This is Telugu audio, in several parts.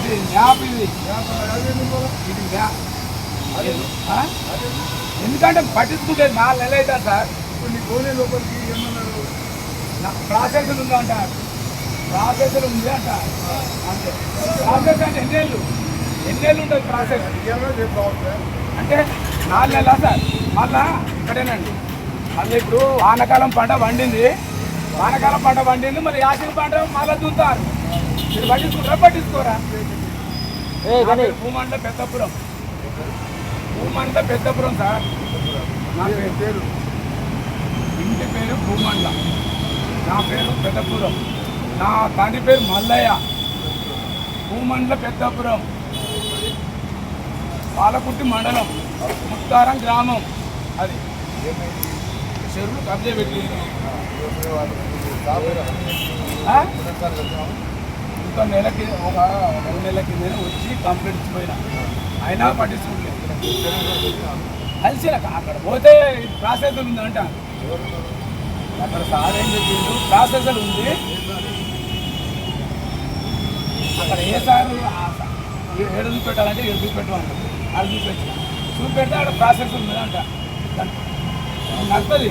ఇది మ్యాప్ ఇది ఎందుకంటే పట్టించుకుంటే 4 నెలలు అవుతుంది సార్. ఇప్పుడు నీ కోనే లోపలికి ఏమన్నారు? ప్రాసెస్లు ఉంది అంట, ప్రాసెస్లు ఉంది అంట అంతే. ప్రాసెస్ అంటే ఎన్నేళ్ళు ఉంటుంది ప్రాసెస్ అంటే 4 నెలలా సార్. మళ్ళా ఇక్కడేనండి, మళ్ళీ ఇప్పుడు వానకాలం పంట పండింది, మళ్ళీ యాసంగి పంట మళ్ళీ దుంతారు. మీరు పట్టించుకోరా? భూమండల పెద్దపురం సార్. నా పేరు ఇంటి పేరు భూమండల, నా పేరు పెద్దపురం, నా తండ్రి పేరు మల్లయ్య. భూమండల పెద్దపురం, పాలకుర్తి మండలం, ముత్తారం గ్రామం. అది చెరువులు కబ్జా పెట్టి ఇంకో నెలకి ఒక 2 నెలల కిందనే వచ్చి కంప్లైంట్ ఇచ్చిపోయినా, అయినా పట్టించుకోలేదు. కలిసి అక్కడ పోతే ప్రాసెస్ ఉందంట. అక్కడ సార్ ఏం చెప్పిండు, ప్రాసెస్ ఉంది అక్కడ. ఏ సార్ ఏడు చూపెట్టాలంటే 7 చూపెట్టమన్నా, అది చూపెడితే అక్కడ ప్రాసెస్ ఉందంట. నడుతుంది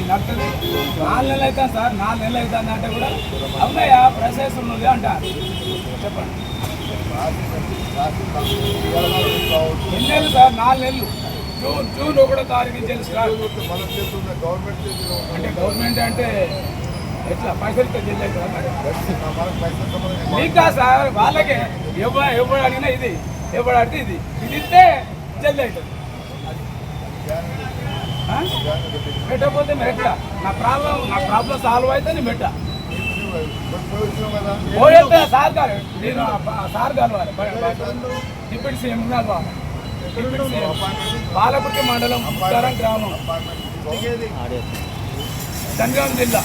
4 నెలలు అవుతాను సార్, 4 నెలలు అవుతుంది అంటే కూడా అవునాయా ప్రాసెస్ ఉన్నది అంట. చెప్పండి ఎన్ని నెలలు సార్? 4 నెలలు. జూన్ 1వ తారీఖు నుంచి అంటే గవర్నమెంట్ అంటే ఎట్లా పైసలు చెల్లి మీకా సార్? వాళ్ళకే ఎవరు అడిగినా ఇది, ఎవరు అడిగితే ఇది ఇస్తే జల్ది అవుతుంది. పెట్టకపోతే మీరు ఎట్లా? నా ప్రాబ్లం సాల్వ్ అయితే నేను పెట్టా పోయేస్తే సార్ గారు, నేను సార్ కలవాలి, డిప్యూటీ సీఎం కలవాలి. పాలకుర్తి మండలం, ముత్తారం గ్రామం, జనగాం జిల్లా.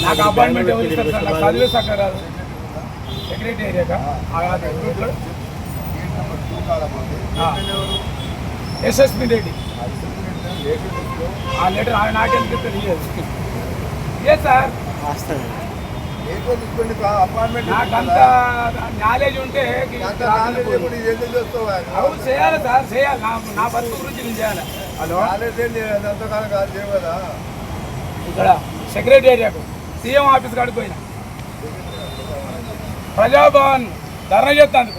నాకు అపాయింట్మెంట్ ఎవరు ఇస్తారు సార్? నాకు చదివే సక్క కాదు, సెక్రటేరియా ఎస్ఎస్పి రెడ్డి. ఆ లెటర్ నాకెందుకు తెలియదు. ఏ సార్ నాకంత నాలెడ్జ్ ఉంటే అవును చేయాలి సార్, చేయాలి. నా బతుకు గురించి నేను చేయాలి. హలో, ఇక్కడ సెక్రటేరియాకు సీఎం ఆఫీస్ కాడికి పోయినా, ప్రజాభవన్ ధర్నా చేస్తాను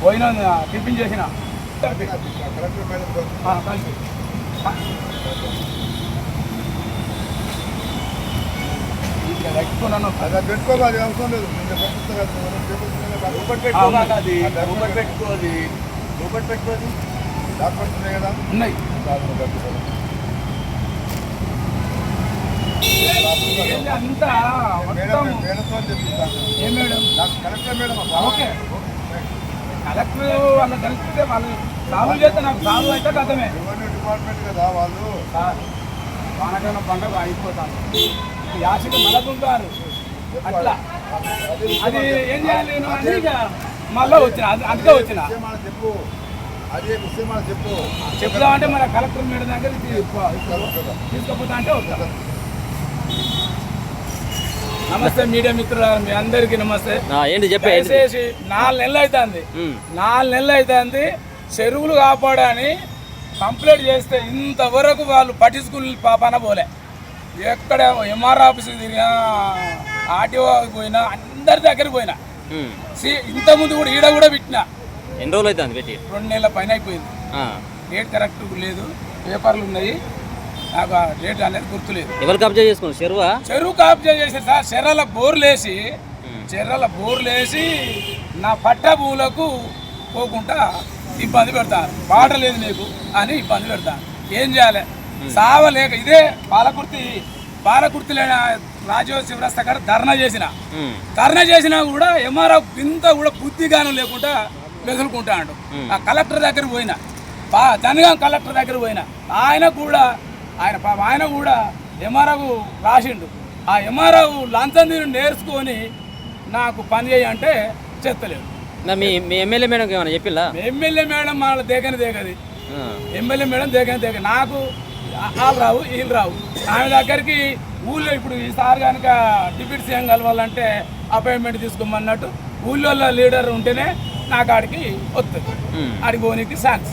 పోయినా, టిఫిన్ చేసిన పెట్టుకున్నాను. పెట్టుకోవాలి అవసరం లేదు. డాక్యుమెంట్స్ ఉన్నాయి కదా? ఉన్నాయి. అంతా ఏ madam? Collector madam. Okay, collector వాళ్ళు కలిస్తే వాళ్ళు సాల్వ్ చేస్తే నాకు సాల్వ్ అయితే కథమే. రెవెన్యూ డిపార్ట్మెంట్ కదా వాళ్ళు. వానకాలం పండుగ అయిపోతాను, యాసకి మలకుంటారు అట్లా. అది ఏం చేయాలి నేను అని ఇక మళ్ళీ వచ్చిన, అందుకే వచ్చిన. చెప్పు, అదే విషయం చెప్పు. చెప్దామంటే మన కలెక్టర్ మేడం దగ్గర తీసుకుపోతా అంటే వస్తా. నమస్తే మీడియా మిత్రులు, మీ అందరికీ నమస్తే. ఏంటి చెప్పేసి 4 నెలలు అవుతుంది చెరువులు కాపాడని కంప్లైంట్ చేస్తే ఇంతవరకు వాళ్ళు పట్టించుకుని పన పోలే. ఎక్కడ ఎంఆర్ ఆఫీస్కి తిరిగినా, ఆర్టీఓ పోయినా, అందరి దగ్గరికి పోయినా. ఇంతకుముందు కూడా ఈడ కూడా పెట్టినా. ఎన్ని రోజులు అవుతుంది పెట్టి? 2 నెలల పైన అయిపోయింది. డేట్ కరెక్ట్ లేదు, పేపర్లు ఉన్నాయి, నాకు ఆ డేట్ అనేది గుర్తులేదు. ఎవరు కబ్జా చేసుకున్నారు? చెరువు కబ్జా చేశారు సార్. చెర్రల బోర్లేసి నా పట్ట భూములకు పోకుండా ఇబ్బంది పెడతాను. వాటర్ లేదు నీకు అని ఇబ్బంది పెడతాను. ఏం చేయాలి? సావలేక ఇదే పాలకుర్తి రాజీవ్ శివరాజ్ దగ్గర ధర్నా చేసినా కూడా ఎంఆర్ఓ ఇంత కూడా బుద్ధిగానం లేకుండా మెదులుకుంటాడు. ఆ కలెక్టర్ దగ్గర పోయినా, జనగాం కలెక్టర్ దగ్గర పోయినా, ఆయన కూడా ఎంఆర్ఓ రాసిండు. ఆ ఎంఆర్ఓ లంచం తీరు నేర్చుకొని నాకు పని చేయంటే చెత్తలేదు. మీ ఎమ్మెల్యే మేడం ఏమైనా చెప్పిల్లా? ఎమ్మెల్యే మేడం మన దేగది, ఎమ్మెల్యే మేడం దేగని నాకు వాళ్ళు రావు వీళ్ళు రావు. ఆమె దగ్గరికి ఊళ్ళో ఇప్పుడు ఈసారి కనుక డిప్యూటీ సీఎం కలవాలంటే అపాయింట్మెంట్ తీసుకోమన్నట్టు ఊళ్ళో లీడర్ ఉంటేనే నాకు ఆడికి వస్తుంది, ఆడికి పోనీకి ఛాన్స్.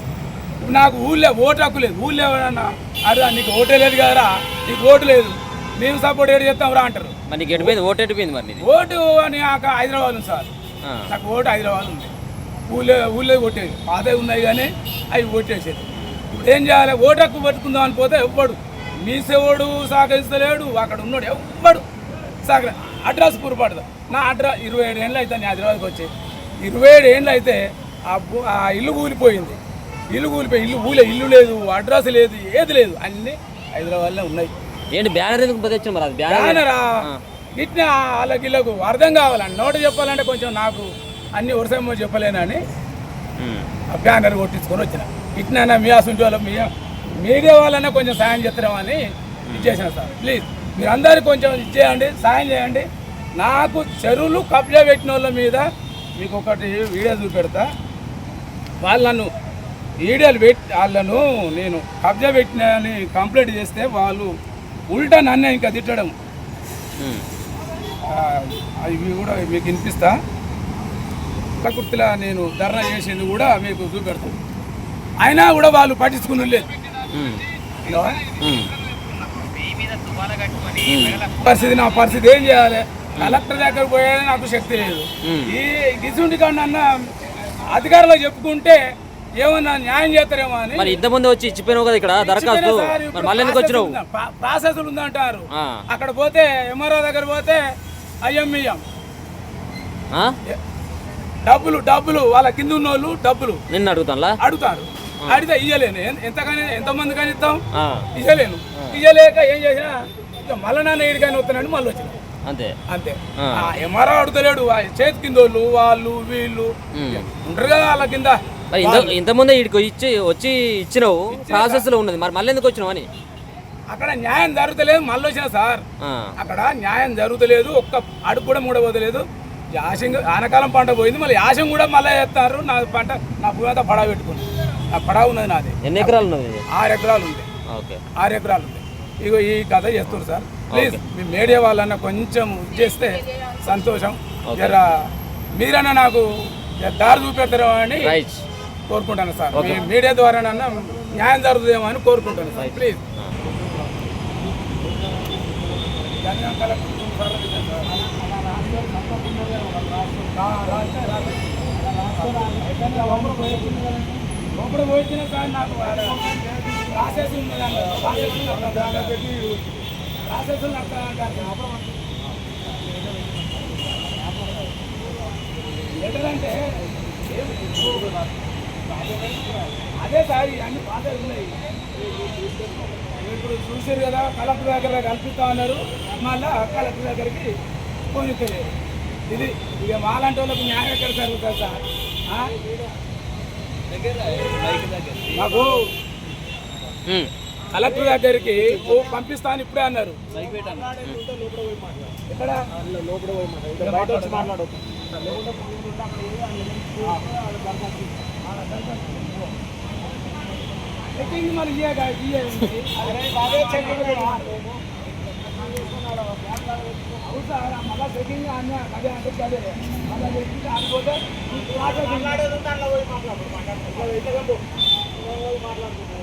నాకు ఊళ్ళో ఓటు హక్కు లేదు. ఊళ్ళో ఎవరన్నా అడుగు నీకు ఓటే లేదు కదరా, నీకు ఓటు లేదు, మేము సపోర్ట్ ఏడు చేస్తాం రా అంటారు. మరి నీకు ఎడిపోయింది ఓటు ఎడిపోయింది మరి నీది? ఓటు అని నాకు హైదరాబాద్ ఉంది సార్, నాకు ఓటు హైదరాబాద్ ఉంది. ఊళ్ళో కొట్టేది పాతే ఉన్నాయి కానీ అవి ఓటేసేది. ఇప్పుడు ఏం చేయాలి? ఓటు హక్కు పట్టుకుందాం అని పోతే ఎవ్వడు మీ సేవడు సహకరిస్తలేడు, అక్కడ ఉన్నాడు ఎవ్వడు సహకరి. అడ్రస్ పూర్పడదు. నా అడ్రస్ 27 ఏళ్ళు అయితే నేను హైదరాబాద్కి వచ్చి 27 ఏళ్ళు అయితే ఆ ఇల్లు కూలిపోయింది. ఇల్లు ఇల్లు లేదు, అడ్రస్ లేదు, ఏది లేదు, అన్నీ హైదరాబాద్లో ఉన్నాయి. ఏంటి బ్యానర్ ఎందుకు తెచ్చిన మరి? అది బ్యానరా ఇట్లా వాళ్ళకి అర్థం కావాలండి. నోట చెప్పాలంటే కొంచెం నాకు అన్ని వరుసమో చెప్పలేనని ఆ బ్యానర్ కొట్టించుకొని వచ్చిన. ఇట్నైనా మీ అసలు వాళ్ళు మీడియా వాళ్ళనే కొంచెం సాయం చేస్తారేమని ఇచ్చేసిన సార్. ప్లీజ్ మీరు అందరికీ కొంచెం ఇచ్చేయండి, సాయం చేయండి. నాకు చెరువులు కబ్జా పెట్టిన వాళ్ళ మీద మీకు ఒకటి వీడియో చూపెడతా. వాళ్ళను వీడియోలు వాళ్ళను నేను కబ్జా పెట్టిన అని కంప్లైంట్ చేస్తే వాళ్ళు ఉల్టా నన్నే ఇంకా తిట్టడం, అవి కూడా మీకు వినిపిస్తా. ప్రకృతిలో నేను ధర్నా చేసింది కూడా మీకు చూపెడతాను. అయినా కూడా వాళ్ళు పట్టించుకుని లేదు. నా పరిస్థితి ఏం చేయాలి? కలెక్టర్ దగ్గర పోయేది నాకు శక్తి లేదు. ఈ గిసుండి కన్నా అధికారులు చెప్పుకుంటే ఏమన్నా న్యాయం చేస్తారేమో అని. మరి ఇంతకుముందు వచ్చి ఇచ్చిపోయినావు కదా ఇక్కడ దరఖాస్తు, మళ్ళీ ఎందుకు వచ్చినావు? ప్రాసెస్లు ఉందంటారు. అక్కడ పోతే ఎంఆర్ఓ దగ్గర పోతే అయ్యమ్మియ్యం డబ్బులు వాళ్ళ కింద ఉన్న వాళ్ళు డబ్బులు నిన్ను అడుగుతారు. అడిగితే ఇయ్యలేను. ఎంతమంది కానీ ఇస్తాం, ఇయ్యలేను. ఇయ్యలేక ఏం చేసినా మళ్ళీ నాన్న ఏడికైనా వస్తానని మళ్ళీ వచ్చిన అంతే. ఎంఆర్ఓ అడుగుతలేడు. చేతి కింద వాళ్ళు వీళ్ళు ఉంటారు కదా వాళ్ళ కింద. ఇంతకుముందే ఇచ్చి వచ్చి ఇచ్చినావు, ప్రాసెస్ లో ఉన్నది, మరి మళ్ళీ ఎందుకు వచ్చినావు అని. అక్కడ న్యాయం జరుగుతలేదు, మళ్ళీ వచ్చిన సార్. అక్కడ న్యాయం జరుగుతలేదు, ఒక్క అడుగు కూడా మూడబోతలేదు. యాసం ఆనకాలం పంట పోయింది, మళ్ళీ యాసం కూడా మళ్ళీ చేస్తారు. నా పంట నా భూమి పడవ పెట్టుకుని, నా పడవ ఉన్నది నాది. ఎన్ని ఎకరాలు ఉన్నది? 6 ఎకరాలు ఉంది. 6 ఎకరాలు ఉంది. ఇగో ఈ కథ చేస్తున్నారు సార్. ప్లీజ్ మీ మీడియా వాళ్ళన్నా కొంచెం చేస్తే సంతోషం. జర మీరన్నా నాకు దారి చూపెడతారేమో అని కోరుకుంటాను సార్. మీ మీడియా ద్వారానన్నా న్యాయం జరుగుతుందేమో అని కోరుకుంటాను సార్. ప్లీజ్ లోపల పోయించిన సార్ నాకు ప్రాసెస్ ఉన్నదండి. ప్రాసెస్ ఎట్లంటే అదే సార్ అన్ని ప్రాసెస్ ఉన్నాయి. ఇప్పుడు చూసారు కదా, కలెక్టర్ దగ్గర కల్పిస్తా ఉన్నారు, మళ్ళా కలెక్టర్ దగ్గరికి పోనిస్తలేరు. ఇది ఇక మాలాంటి వాళ్ళకి న్యాయం ఎక్కడ జరుగుతుంది సార్? మాకు కలెక్టర్ దగ్గరికి పంపిస్తాను ఇప్పుడే అన్నారు. ఎక్కడ చెక్కింగ్ మరి అవును సార్. మళ్ళీ చెక్కింగ్ అన్న అదే అంటే అదే మళ్ళీ చెక్కింగ్ అనుకోతే మాట్లాడుతున్నాం.